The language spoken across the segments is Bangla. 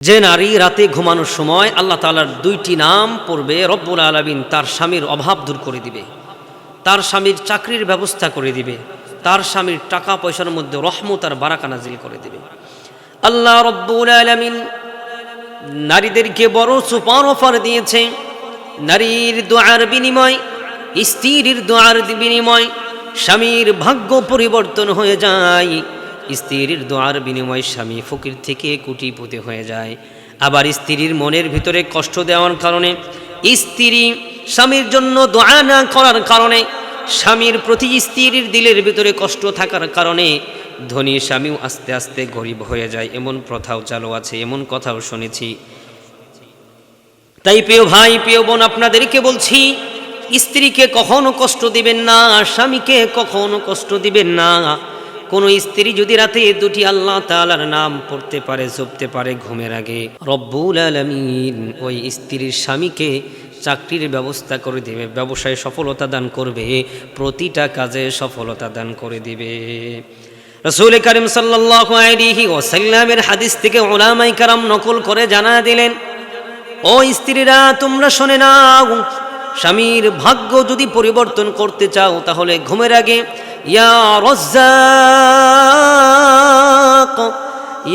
যে নারী রাতে ঘুমানোর সময় আল্লাহ তাআলার দুইটি নাম পড়বে, রব্বুল আলামিন তার স্বামীর অভাব দূর করে দিবে, তার স্বামীর চাকরির ব্যবস্থা করে দিবে, তার স্বামীর টাকা পয়সার মধ্যে রহমত আর বারাকা নাজিল করে দিবে। আল্লাহ রব্বুল আলামিন নারীদেরকে বড় সুপার অফার দিয়েছে। নারীর দোয়ার বিনিময়, স্ত্রীর দোয়ার বিনিময় স্বামীর ভাগ্য পরিবর্তন হয়ে যায়। স্ত্রীর দোয়ার বিনিময় স্বামী ফকির থেকে কোটিপতি হয়ে যায়। আবার স্ত্রীর মনের ভিতরে কষ্ট দেওয়ার কারণে, স্ত্রী স্বামীর জন্য দোয়া না করার কারণে, স্বামীর প্রতি স্ত্রীর দিলের ভিতরে কষ্ট থাকার কারণে ধনী স্বামীও আস্তে আস্তে গরিব হয়ে যায়। এমন প্রথাও চালু আছে, এমন কথাও শুনেছি। তাই প্রিয় ভাই, প্রিয় বোন, আপনাদেরকে বলছি, স্ত্রীকে কখনো কষ্ট দিবেন না, স্বামীকে কখনো কষ্ট দিবেন না। কোন স্ত্রী যদি রাতে দুটি আল্লাহ তাআলার নাম পড়তে পারে, জপতে পারে ঘুমের আগে, রব্বুল আলামিন ওই স্ত্রীর স্বামীকে চাকরির ব্যবস্থা করে দিবে, ব্যবসায় সফলতা দান করবে, প্রতিটা কাজে সফলতা দান করে দিবে। রাসূল কারীম সাল্লাল্লাহু আলাইহি ওয়াসাল্লামের হাদিস থেকে উলামায়ে কেরাম নকল করে জানা দিলেন, ও স্ত্রীরা তোমরা শুনে নাও, স্বামীর ভাগ্য যদি পরিবর্তন করতে চাও তাহলে ঘুমের আগে ইয়া রাজ্জাক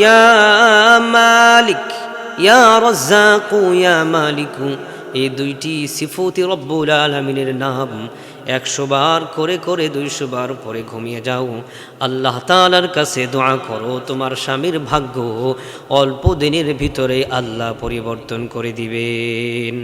ইয়া মালিক, ইয়া রাজ্জাক ইয়া মালিক, এই দুইটি সিফাতে রব্বুল আলামিনের নাম 100 বার করে করে 200 বার পরে ঘুমিয়ে যাও। আল্লাহ তাআলার কাছে দোয়া করো, তোমার স্বামীর ভাগ্য অল্প দিনের ভিতরে আল্লাহ পরিবর্তন করে দিবেন।